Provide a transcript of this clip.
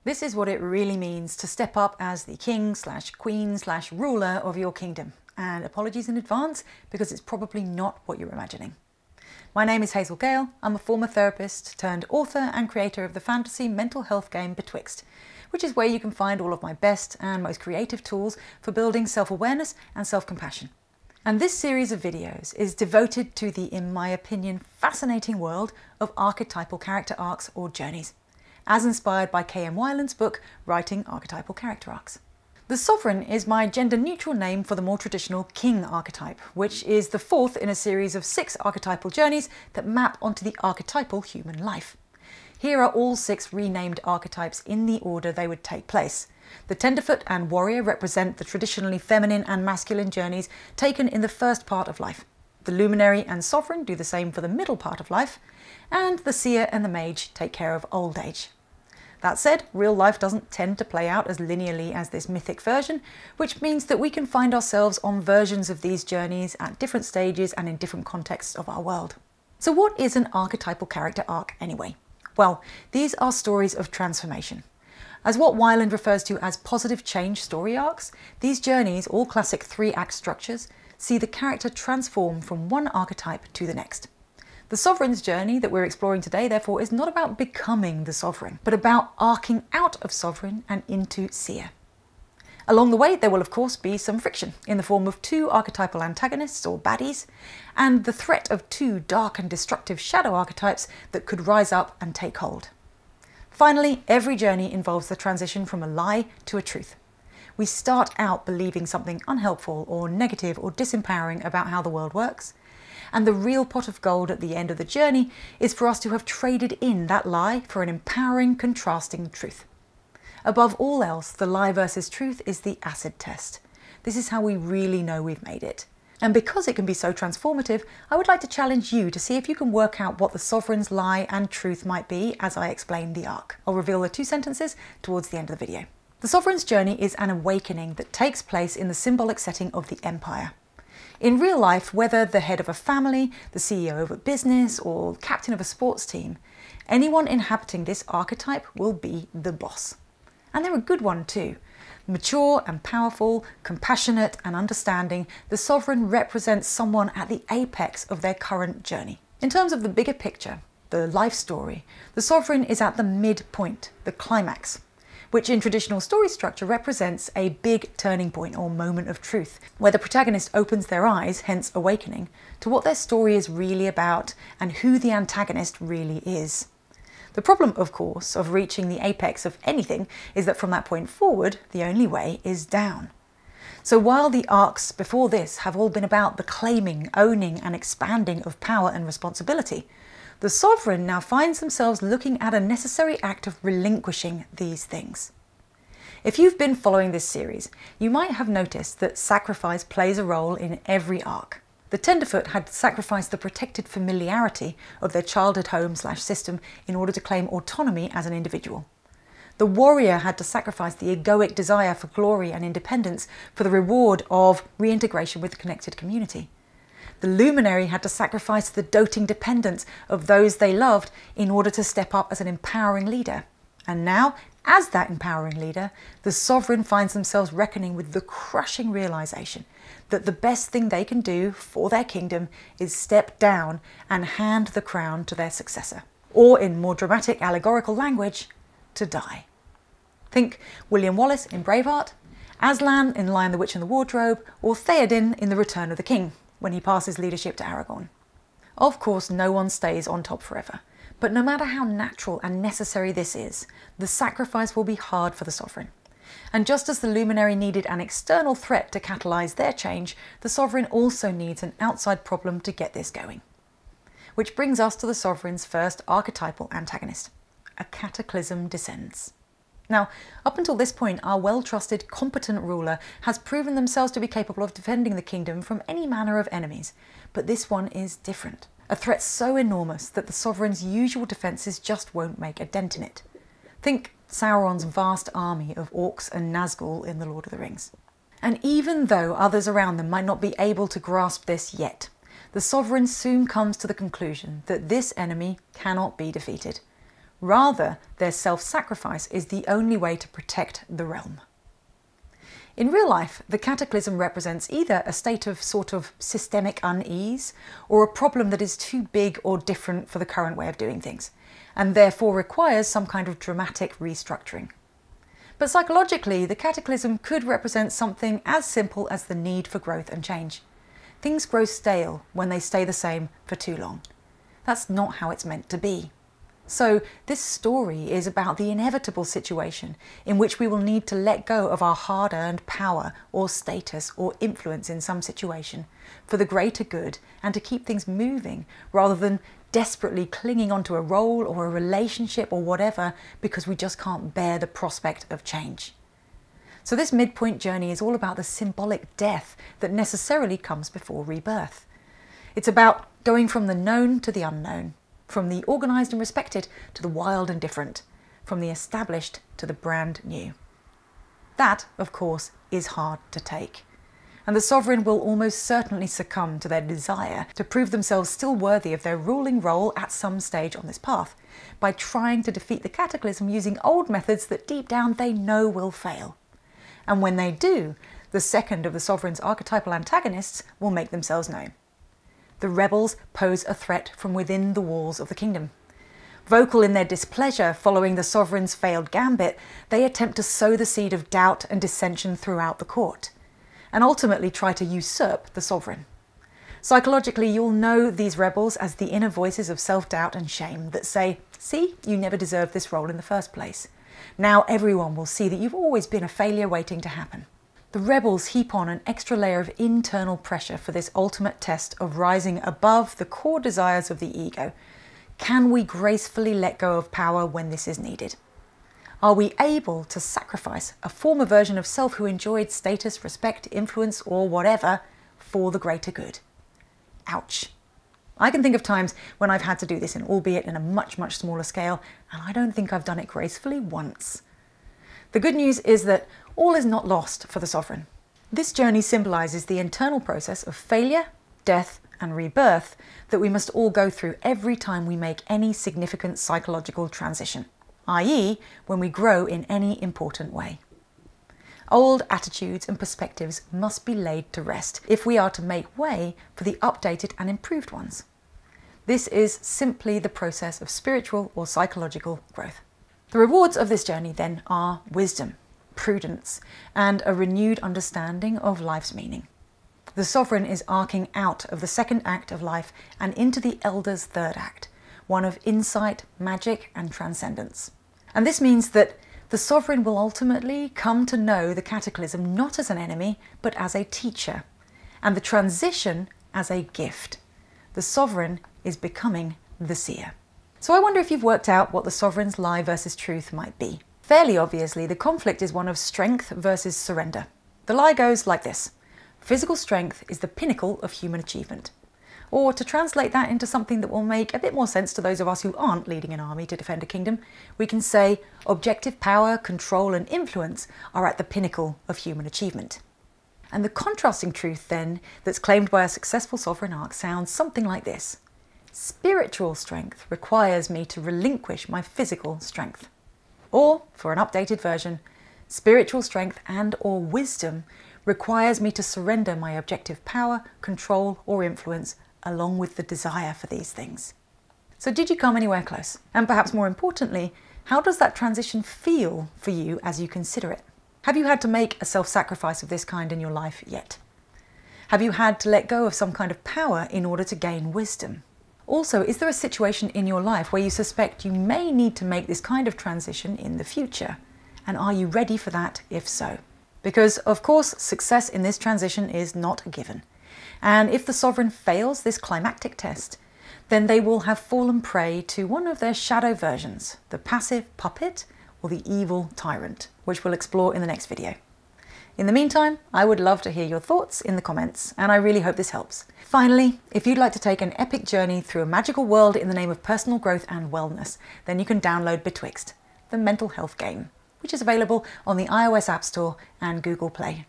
This is what it really means to step up as the king/queen/ruler of your kingdom. And apologies in advance, because it's probably not what you're imagining. My name is Hazel Gale. I'm a former therapist turned author and creator of the fantasy mental health game Betwixt, which is where you can find all of my best and most creative tools for building self-awareness and self-compassion. And this series of videos is devoted to the, in my opinion, fascinating world of archetypal character arcs or journeys, as inspired by K.M. Weiland's book, Writing Archetypal Character Arcs. The Sovereign is my gender-neutral name for the more traditional king archetype, which is the fourth in a series of 6 archetypal journeys that map onto the archetypal human life. Here are all 6 renamed archetypes in the order they would take place. The Tenderfoot and Warrior represent the traditionally feminine and masculine journeys taken in the first part of life. The Luminary and Sovereign do the same for the middle part of life, and the Seer and the Mage take care of old age. That said, real life doesn't tend to play out as linearly as this mythic version, which means that we can find ourselves on versions of these journeys at different stages and in different contexts of our world. So what is an archetypal character arc anyway? Well, these are stories of transformation. As what Weiland refers to as positive change story arcs, these journeys, all classic 3-act structures, see the character transform from one archetype to the next. The Sovereign's journey that we're exploring today, therefore, is not about becoming the Sovereign, but about arcing out of Sovereign and into Seer. Along the way, there will of course be some friction in the form of 2 archetypal antagonists or baddies, and the threat of 2 dark and destructive shadow archetypes that could rise up and take hold. Finally, every journey involves the transition from a lie to a truth. We start out believing something unhelpful or negative or disempowering about how the world works, and the real pot of gold at the end of the journey is for us to have traded in that lie for an empowering, contrasting truth. Above all else, the lie versus truth is the acid test. This is how we really know we've made it. And because it can be so transformative, I would like to challenge you to see if you can work out what the Sovereign's lie and truth might be as I explain the arc. I'll reveal the 2 sentences towards the end of the video. The Sovereign's journey is an awakening that takes place in the symbolic setting of the Empire. In real life, whether the head of a family, the CEO of a business, or captain of a sports team, anyone inhabiting this archetype will be the boss. And they're a good one too. Mature and powerful, compassionate and understanding, the Sovereign represents someone at the apex of their current journey. In terms of the bigger picture, the life story, the Sovereign is at the midpoint, the climax, which in traditional story structure represents a big turning point or moment of truth, where the protagonist opens their eyes, hence awakening, to what their story is really about and who the antagonist really is. The problem, of course, of reaching the apex of anything is that from that point forward, the only way is down. So while the arcs before this have all been about the claiming, owning and expanding of power and responsibility, the Sovereign now finds themselves looking at a necessary act of relinquishing these things. If you've been following this series, you might have noticed that sacrifice plays a role in every arc. The Tenderfoot had sacrificed the protected familiarity of their childhood home/system in order to claim autonomy as an individual. The Warrior had to sacrifice the egoic desire for glory and independence for the reward of reintegration with the connected community. The Luminary had to sacrifice the doting dependence of those they loved in order to step up as an empowering leader. And now, as that empowering leader, the Sovereign finds themselves reckoning with the crushing realization that the best thing they can do for their kingdom is step down and hand the crown to their successor. Or in more dramatic allegorical language, to die. Think William Wallace in Braveheart, Aslan in Lion, the Witch and the Wardrobe, or Theoden in The Return of the King, when he passes leadership to Aragorn. Of course, no one stays on top forever, but no matter how natural and necessary this is, the sacrifice will be hard for the Sovereign. And just as the Luminary needed an external threat to catalyse their change, the Sovereign also needs an outside problem to get this going. Which brings us to the Sovereign's first archetypal antagonist. A cataclysm descends. Now, up until this point, our well-trusted, competent ruler has proven themselves to be capable of defending the kingdom from any manner of enemies, but this one is different. A threat so enormous that the Sovereign's usual defences just won't make a dent in it. Think Sauron's vast army of orcs and Nazgul in The Lord of the Rings. And even though others around them might not be able to grasp this yet, the Sovereign soon comes to the conclusion that this enemy cannot be defeated. Rather, their self-sacrifice is the only way to protect the realm. In real life, the cataclysm represents either a state of sort of systemic unease or a problem that is too big or different for the current way of doing things, and therefore requires some kind of dramatic restructuring. But psychologically, the cataclysm could represent something as simple as the need for growth and change. Things grow stale when they stay the same for too long. That's not how it's meant to be. So this story is about the inevitable situation in which we will need to let go of our hard-earned power or status or influence in some situation for the greater good and to keep things moving rather than desperately clinging onto a role or a relationship or whatever because we just can't bear the prospect of change. So this midpoint journey is all about the symbolic death that necessarily comes before rebirth. It's about going from the known to the unknown, from the organised and respected to the wild and different, from the established to the brand new. That, of course, is hard to take. And the sovereign will almost certainly succumb to their desire to prove themselves still worthy of their ruling role at some stage on this path, by trying to defeat the cataclysm using old methods that deep down they know will fail. And when they do, the second of the sovereign's archetypal antagonists will make themselves known. The rebels pose a threat from within the walls of the kingdom. Vocal in their displeasure following the sovereign's failed gambit, they attempt to sow the seed of doubt and dissension throughout the court, and ultimately try to usurp the sovereign. Psychologically, you'll know these rebels as the inner voices of self-doubt and shame that say, "See, you never deserved this role in the first place. Now everyone will see that you've always been a failure waiting to happen." The rebels heap on an extra layer of internal pressure for this ultimate test of rising above the core desires of the ego. Can we gracefully let go of power when this is needed? Are we able to sacrifice a former version of self who enjoyed status, respect, influence, or whatever for the greater good? Ouch. I can think of times when I've had to do this, albeit in a much, much smaller scale, and I don't think I've done it gracefully once. The good news is that all is not lost for the sovereign. This journey symbolises the internal process of failure, death, and rebirth that we must all go through every time we make any significant psychological transition, i.e., when we grow in any important way. Old attitudes and perspectives must be laid to rest if we are to make way for the updated and improved ones. This is simply the process of spiritual or psychological growth. The rewards of this journey then are wisdom, prudence, and a renewed understanding of life's meaning. The sovereign is arcing out of the second act of life and into the elder's third act, one of insight, magic, and transcendence. And this means that the sovereign will ultimately come to know the cataclysm not as an enemy, but as a teacher, and the transition as a gift. The sovereign is becoming the seer. So I wonder if you've worked out what the sovereign's lie versus truth might be. Fairly obviously, the conflict is one of strength versus surrender. The lie goes like this: physical strength is the pinnacle of human achievement. Or to translate that into something that will make a bit more sense to those of us who aren't leading an army to defend a kingdom, we can say objective power, control, and influence are at the pinnacle of human achievement. And the contrasting truth then that's claimed by a successful sovereign arc sounds something like this: spiritual strength requires me to relinquish my physical strength. Or, for an updated version, spiritual strength and/or wisdom requires me to surrender my objective power, control, or influence, along with the desire for these things. So did you come anywhere close? And perhaps more importantly, how does that transition feel for you as you consider it? Have you had to make a self-sacrifice of this kind in your life yet? Have you had to let go of some kind of power in order to gain wisdom? Also, is there a situation in your life where you suspect you may need to make this kind of transition in the future? And are you ready for that if so? Because, of course, success in this transition is not a given. And if the sovereign fails this climactic test, then they will have fallen prey to one of their shadow versions, the passive puppet or the evil tyrant, which we'll explore in the next video. In the meantime, I would love to hear your thoughts in the comments, and I really hope this helps. Finally, if you'd like to take an epic journey through a magical world in the name of personal growth and wellness, then you can download Betwixt, the mental health game, which is available on the iOS App Store and Google Play.